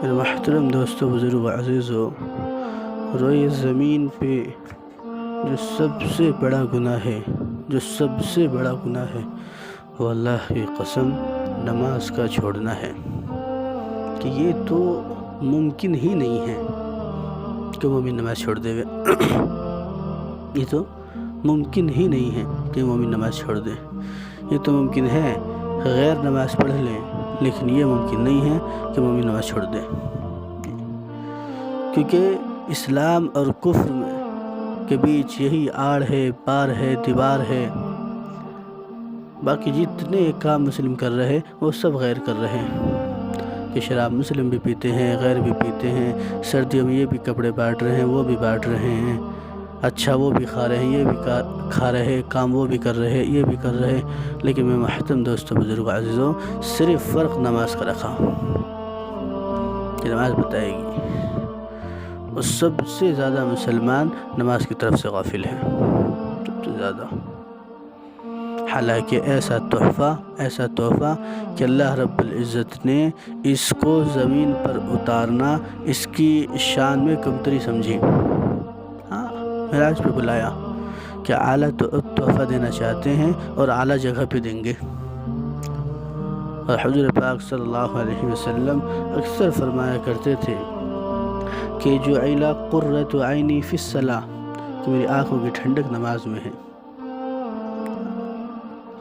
میرے محترم دوستو، بزرگ عزیزو، روئے زمین پہ جو سب سے بڑا گناہ ہے وہ اللہ کی قسم نماز کا چھوڑنا ہے، کہ یہ تو ممکن ہی نہیں ہے کہ مومن نماز چھوڑ دے گا۔ یہ تو ممکن ہی نہیں ہے کہ مومن نماز چھوڑ دے۔ یہ تو ممکن ہے غیر نماز پڑھ لیں، لیکن یہ ممکن نہیں ہے کہ مومن نماز چھوڑ دے، کیونکہ اسلام اور کفر کے بیچ یہی آڑ ہے، پار ہے، دیوار ہے۔ باقی جتنے کام مسلم کر رہے وہ سب غیر کر رہے ہیں، کہ شراب مسلم بھی پیتے ہیں، غیر بھی پیتے ہیں، سردیوں میں یہ بھی کپڑے بانٹ رہے ہیں، وہ بھی بانٹ رہے ہیں، اچھا وہ بھی کھا رہے ہیں، یہ بھی کھا رہے ہیں، کام وہ بھی کر رہے ہیں، یہ بھی کر رہے ہیں۔ لیکن میں محترم دوستو، بزرگ عزیزوں، صرف فرق نماز کا رکھا کہ نماز بتائے گی، اور سب سے زیادہ مسلمان نماز کی طرف سے غافل ہیں، سب سے زیادہ۔ حالانکہ ایسا تحفہ کہ اللہ رب العزت نے اس کو زمین پر اتارنا اس کی شان میں کمتری سمجھی۔ معراج پہ بلایا کہ اعلیٰ تحفہ دینا چاہتے ہیں اور اعلیٰ جگہ پہ دیں گے، اور حضور پاک صلی اللہ علیہ وسلم اکثر فرمایا کرتے تھے کہ جعل قرۃ عینی فی الصلاۃ، کہ میری آنکھوں کی ٹھنڈک نماز میں ہے۔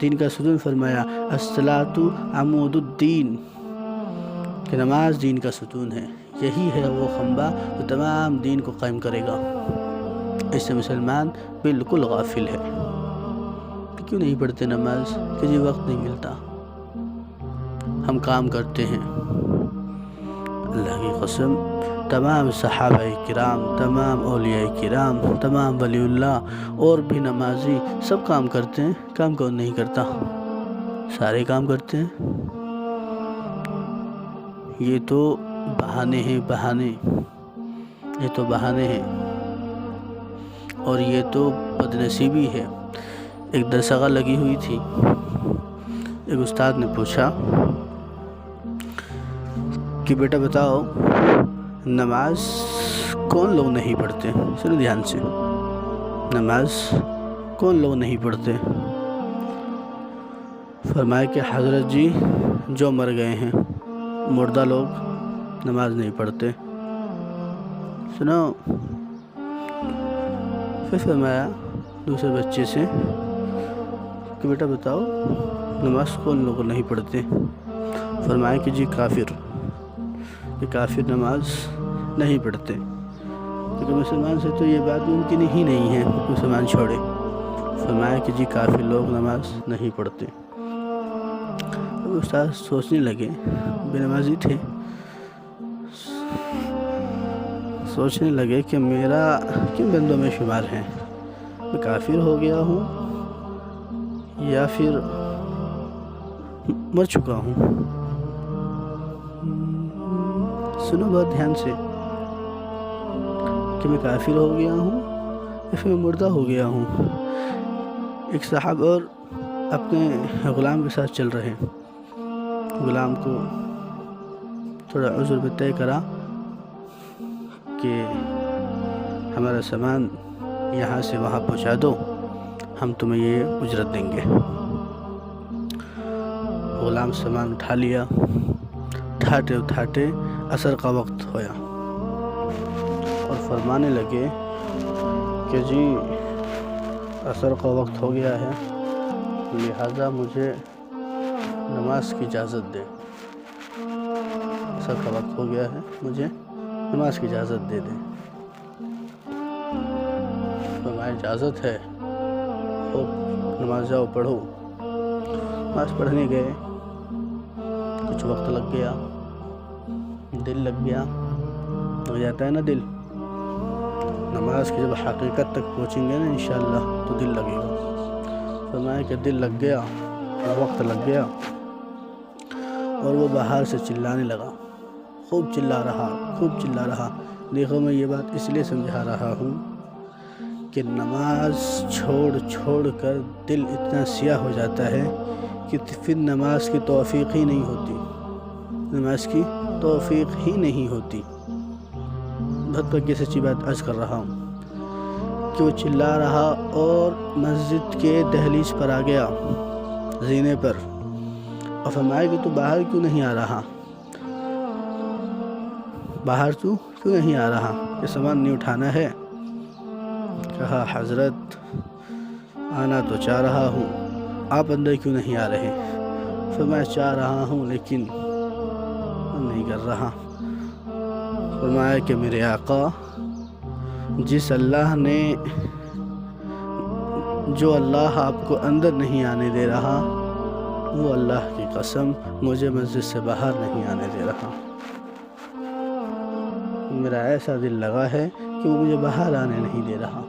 دین کا ستون فرمایا الصلاۃ عمود الدین، کہ نماز دین کا ستون ہے، یہی ہے وہ خمبہ جو تمام دین کو قائم کرے گا۔ اس سے مسلمان بالکل غافل ہے۔ کیوں نہیں پڑھتے نماز؟ کہ جی وقت نہیں ملتا، ہم کام کرتے ہیں۔ اللہ کی قسم، تمام صحابہ کرام، تمام اولیاء کرام، تمام ولی اللہ اور بھی نمازی سب کام کرتے ہیں۔ کام کون نہیں کرتا؟ سارے کام کرتے ہیں۔ یہ تو بہانے ہیں، یہ تو بہانے ہیں، اور یہ تو بدنصیبی ہے۔ ایک درسگاہ لگی ہوئی تھی، ایک استاد نے پوچھا کہ بیٹا بتاؤ، نماز کون لوگ نہیں پڑھتے؟ سنو دھیان سے، نماز کون لوگ نہیں پڑھتے؟ فرمایا کہ حضرت جی جو مر گئے ہیں، مردہ لوگ نماز نہیں پڑھتے۔ سنو، پھر فرمایا دوسرے بچے سے کہ بیٹا بتاؤ، نماز کون لوگ نہیں پڑھتے؟ فرمایا کہ جی کافر، کہ کافر نماز نہیں پڑھتے، کیونکہ مسلمان سے تو یہ بات ممکن ہی نہیں ہے مسلمان چھوڑے۔ فرمایا کہ جی کافر لوگ نماز نہیں پڑھتے۔ اب استاد سوچنے لگے، بے نمازی تھے، سوچنے لگے کہ میرا کن بندوں میں شمار ہے، میں کافر ہو گیا ہوں یا پھر مر چکا ہوں؟ سنو بہت دھیان سے، کہ میں کافر ہو گیا ہوں یا پھر میں مردہ ہو گیا ہوں۔ ایک صاحب اور اپنے غلام کے ساتھ چل رہے ہیں، غلام کو تھوڑا عذر بھی طے کرا کہ ہمارا سامان یہاں سے وہاں پہنچا دو، ہم تمہیں یہ اجرت دیں گے۔ غلام سامان اٹھا لیا، اٹھاتے عصر کا وقت ہویا، اور فرمانے لگے کہ جی عصر کا وقت ہو گیا ہے، لہذا مجھے نماز کی اجازت دے۔ عصر کا وقت ہو گیا ہے، مجھے نماز کی اجازت دے دیں۔ فرمایا اجازت ہے، خوب نماز جاؤ پڑھو۔ نماز پڑھنے گئے، کچھ وقت لگ گیا، دل لگ گیا، لگ جاتا ہے نا دل۔ نماز کی جب حقیقت تک پہنچیں گے نا انشاءاللہ تو دل لگے گا۔ فرمایا کہ دل لگ گیا، وقت لگ گیا، اور وہ باہر سے چلانے لگا، خوب چلا رہا۔ دیکھو، میں یہ بات اس لیے سمجھا رہا ہوں کہ نماز چھوڑ کر دل اتنا سیاہ ہو جاتا ہے کہ پھر نماز کی توفیق ہی نہیں ہوتی، نماز کی توفیق ہی نہیں ہوتی۔ بہت پکی سچی بات عرض کر رہا ہوں کہ وہ چلا رہا اور مسجد کے دہلیز پر آ گیا، زینے پر، اور فرمایا کہ تو باہر کیوں نہیں آ رہا؟ باہر تو کیوں نہیں آ رہا؟ یہ سامان نہیں اٹھانا ہے؟ کہا حضرت آنا تو چاہ رہا ہوں، آپ اندر کیوں نہیں آ رہے؟ فرمایا چاہ رہا ہوں لیکن نہیں کر رہا۔ فرمایا کہ میرے آقا، جو اللہ آپ کو اندر نہیں آنے دے رہا، وہ اللہ کی قسم مجھے مسجد سے باہر نہیں آنے دے رہا۔ میرا ایسا دل لگا ہے کہ وہ مجھے باہر آنے نہیں دے رہا،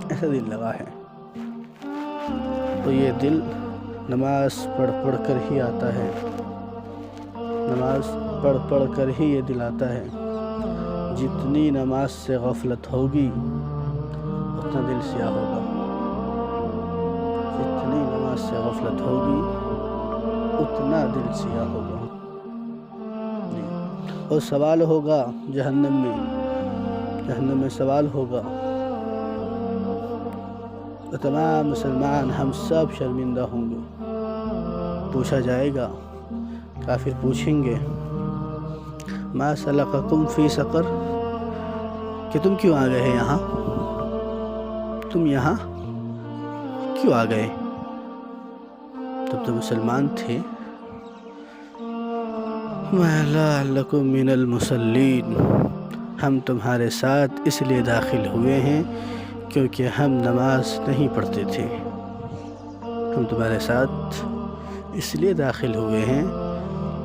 ایسا دل لگا ہے۔ تو یہ دل نماز پڑھ پڑھ کر ہی آتا ہے، نماز پڑھ پڑھ کر ہی یہ دل آتا ہے۔ جتنی نماز سے غفلت ہوگی اتنا دل سیاہ ہوگا، جتنی نماز سے غفلت ہوگی اتنا دل سیاہ ہوگا۔ اور سوال ہوگا جہنم میں سوال ہوگا، اور تمام مسلمان ہم سب شرمندہ ہوں گے۔ پوچھا جائے گا، کافر پوچھیں گے ما سلککم فی سقر، کہ تم کیوں آ گئے یہاں؟ تم یہاں کیوں آ گئے؟ تب تو مسلمان تھے۔ لعلکم من المصلین، ہم تمہارے ساتھ اس لیے داخل ہوئے ہیں کیونکہ ہم نماز نہیں پڑھتے تھے۔ ہم تمہارے ساتھ اس لیے داخل ہوئے ہیں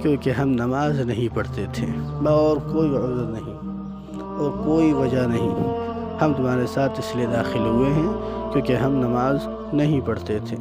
کیونکہ ہم نماز نہیں پڑھتے تھے، اور کوئی عذر نہیں اور کوئی وجہ نہیں۔ ہم تمہارے ساتھ اس لیے داخل ہوئے ہیں کیونکہ ہم نماز نہیں پڑھتے تھے۔